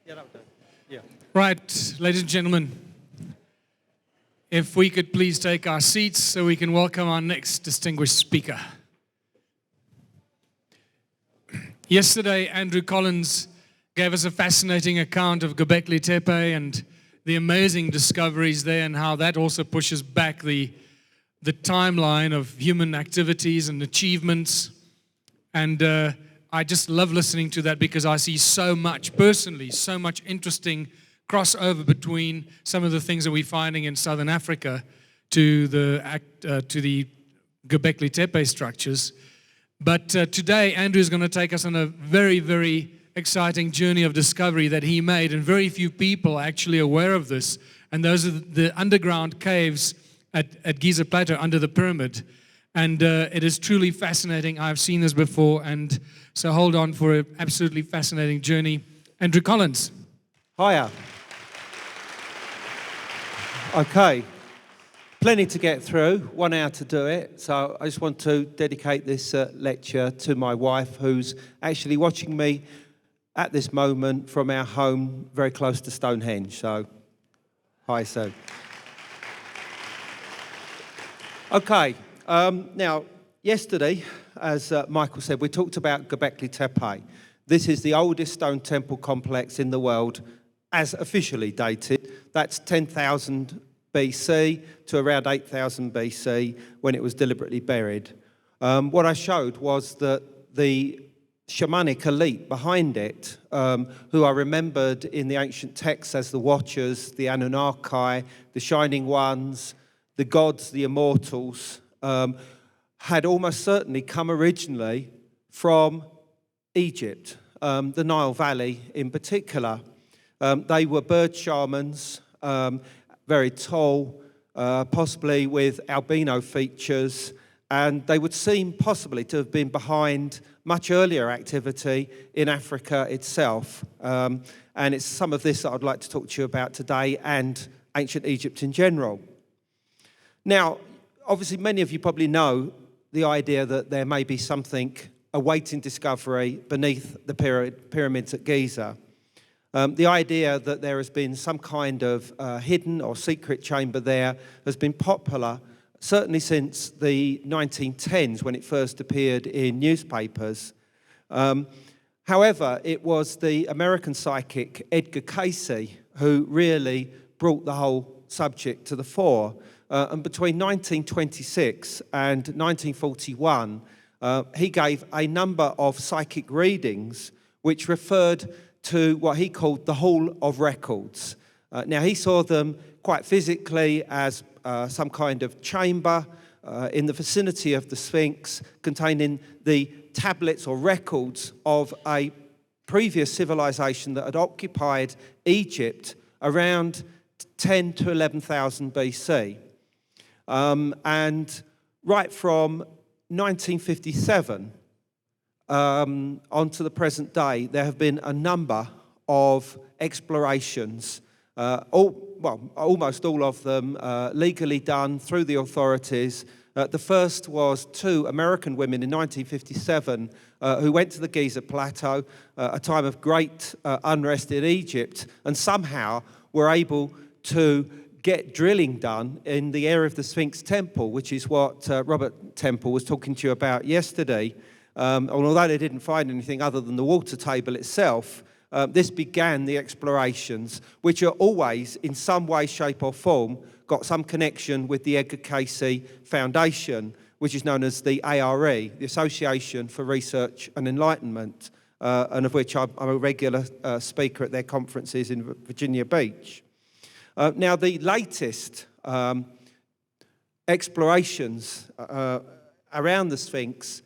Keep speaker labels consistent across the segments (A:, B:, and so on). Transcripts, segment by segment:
A: Yeah, that would do. Yeah.
B: Right, ladies and gentlemen, if we could please take our seats so we can welcome our next distinguished speaker. Yesterday, Andrew Collins gave us a fascinating account of Göbekli Tepe and the amazing discoveries there, and how that also pushes back the timeline of human activities and achievements. And I just love listening to that, because I see so much, personally, so much interesting crossover between some of the things that we're finding in Southern Africa to the Göbekli Tepe structures. But today, Andrew is going to take us on a very, very exciting journey of discovery that he made, and very few people are actually aware of this. And those are the underground caves at Giza Plateau under the pyramid. And it is truly fascinating. I've seen this before, and so hold on for an absolutely fascinating journey. Andrew Collins.
A: Hiya. Okay. Plenty to get through, 1 hour to do it. So I just want to dedicate this lecture to my wife, who's actually watching me at this moment from our home very close to Stonehenge. So, hi, Sue. Okay. Now, yesterday, as Michael said, we talked about Göbekli Tepe. This is the oldest stone temple complex in the world, as officially dated. That's 10,000 BC to around 8,000 BC, when it was deliberately buried. What I showed was that the shamanic elite behind it, who are remembered in the ancient texts as the Watchers, the Anunnaki, the Shining Ones, the gods, the immortals, had almost certainly come originally from Egypt, the Nile Valley in particular. They were bird shamans, very tall, possibly with albino features, and they would seem possibly to have been behind much earlier activity in Africa itself. And it's some of this that I'd like to talk to you about today, and ancient Egypt in general. Now, obviously, many of you probably know the idea that there may be something awaiting discovery beneath the pyramids at Giza. The idea that there has been some kind of hidden or secret chamber there has been popular, certainly since the 1910s, when it first appeared in newspapers. However, it was the American psychic Edgar Cayce who really brought the whole subject to the fore. And between 1926 and 1941, he gave a number of psychic readings which referred to what he called the Hall of Records. Now, he saw them quite physically as some kind of chamber in the vicinity of the Sphinx, containing the tablets or records of a previous civilization that had occupied Egypt around 10 to 11,000 BC. And right from 1957 on to the present day, there have been a number of explorations, almost all of them legally done through the authorities. The first was 2 American women in 1957 who went to the Giza Plateau, a time of great unrest in Egypt, and somehow were able to get drilling done in the area of the Sphinx Temple, which is what Robert Temple was talking to you about yesterday. And although they didn't find anything other than the water table itself, this began the explorations, which are always, in some way, shape or form, got some connection with the Edgar Cayce Foundation, which is known as the ARE, the Association for Research and Enlightenment, and of which I'm a regular speaker at their conferences in Virginia Beach. Now, the latest explorations around the Sphinx,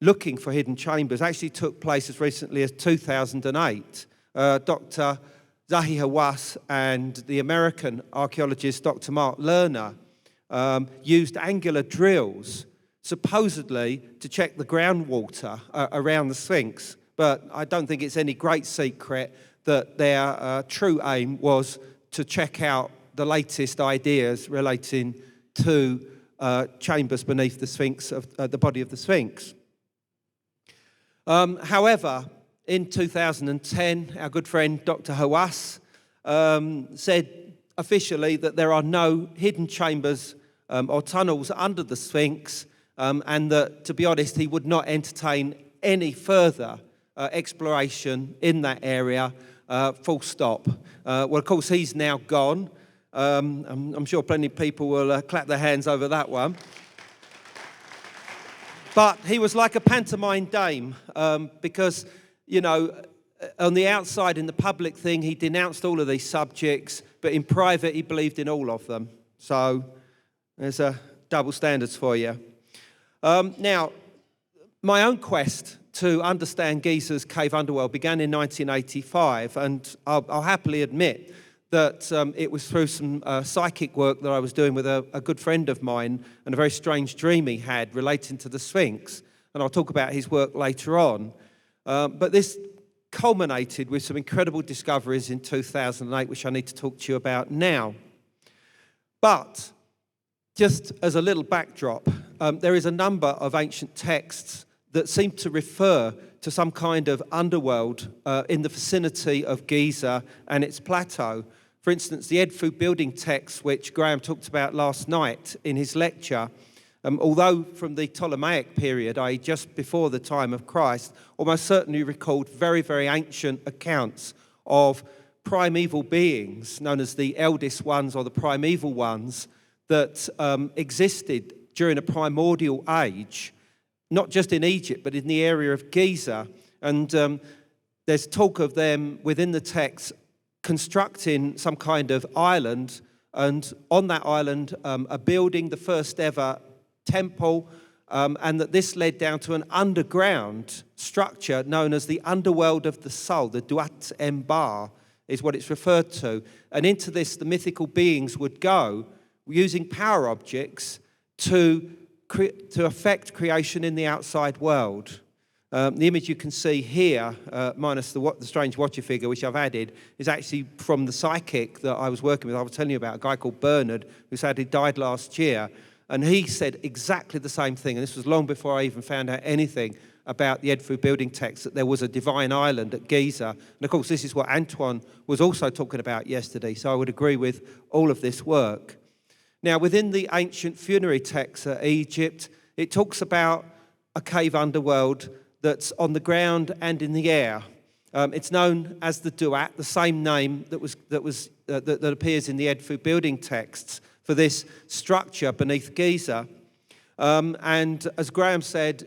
A: looking for hidden chambers, actually took place as recently as 2008. Dr. Zahi Hawass and the American archaeologist Dr. Mark Lerner used angular drills, supposedly to check the groundwater around the Sphinx. But I don't think it's any great secret that their true aim was to check out the latest ideas relating to chambers beneath the Sphinx, the body of the Sphinx. However, in 2010, our good friend Dr. Hawass said officially that there are no hidden chambers or tunnels under the Sphinx, and that, to be honest, he would not entertain any further exploration in that area, full stop. Well, of course, he's now gone. I'm sure plenty of people will clap their hands over that one. But he was like a pantomime dame because, you know, on the outside, in the public thing, he denounced all of these subjects, but in private, he believed in all of them. So there's a double standards for you. Now, my own quest to understand Giza's cave underworld began in 1985, and I'll happily admit that it was through some psychic work that I was doing with a good friend of mine and a very strange dream he had relating to the Sphinx, and I'll talk about his work later on. But this culminated with some incredible discoveries in 2008, which I need to talk to you about now. But just as a little backdrop, there is a number of ancient texts that seem to refer to some kind of underworld in the vicinity of Giza and its plateau. For instance, the Edfu building text, which Graham talked about last night in his lecture, although from the Ptolemaic period, i.e. just before the time of Christ, almost certainly recalled very, very ancient accounts of primeval beings, known as the eldest ones or the primeval ones, that existed during a primordial age, not just in Egypt, but in the area of Giza. And there's talk of them within the text constructing some kind of island, and on that island, a building, the first ever temple, and that this led down to an underground structure known as the Underworld of the Soul, the Duat Embar is what it's referred to. And into this, the mythical beings would go using power objects to affect creation in the outside world. The image you can see here, minus the strange watcher figure, which I've added, is actually from the psychic that I was working with. I was telling you about a guy called Bernard, who sadly died last year. And he said exactly the same thing. And this was long before I even found out anything about the Edfu building text, that there was a divine island at Giza. And of course, this is what Antoine was also talking about yesterday. So I would agree with all of this work. Now, within the ancient funerary texts of Egypt, it talks about a cave underworld that's on the ground and in the air. It's known as the Duat, the same name that appears in the Edfu building texts for this structure beneath Giza. And as Graham said,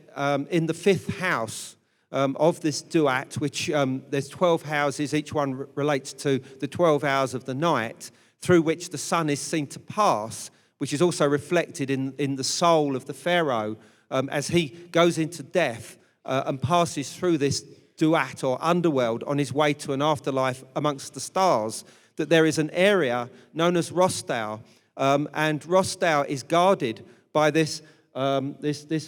A: in the fifth house of this Duat, which there's 12 houses, each one relates to the 12 hours of the night, through which the sun is seen to pass, which is also reflected in the soul of the pharaoh as he goes into death and passes through this Duat or underworld on his way to an afterlife amongst the stars, that there is an area known as Rostau, and Rostau is guarded by this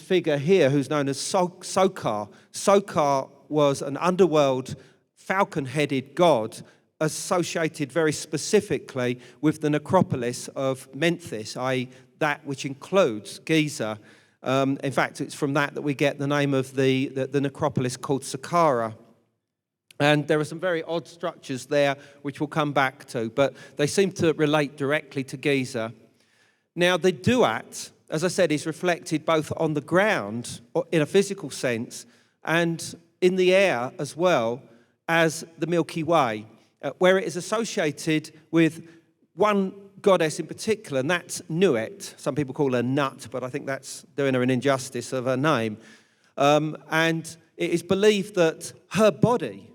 A: figure here who's known as Sokar. Sokar was an underworld falcon-headed god associated very specifically with the necropolis of Memphis, i.e. that which includes Giza. In fact, it's from that we get the name of the necropolis called Saqqara. And there are some very odd structures there, which we'll come back to, but they seem to relate directly to Giza. Now, the Duat, as I said, is reflected both on the ground, in a physical sense, and in the air as well as the Milky Way, where it is associated with one goddess in particular, and that's Nuet. Some people call her Nut, but I think that's doing her an injustice of her name. And it is believed that her body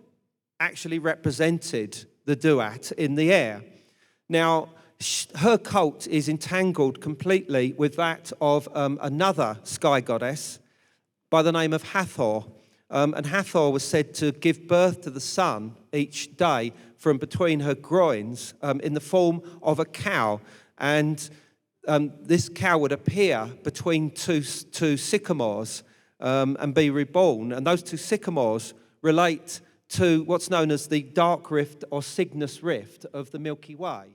A: actually represented the Duat in the air. Now, her cult is entangled completely with that of another sky goddess by the name of Hathor. And Hathor was said to give birth to the sun each day from between her groins in the form of a cow. And this cow would appear between two sycamores and be reborn. And those two sycamores relate to what's known as the dark rift or Cygnus rift of the Milky Way.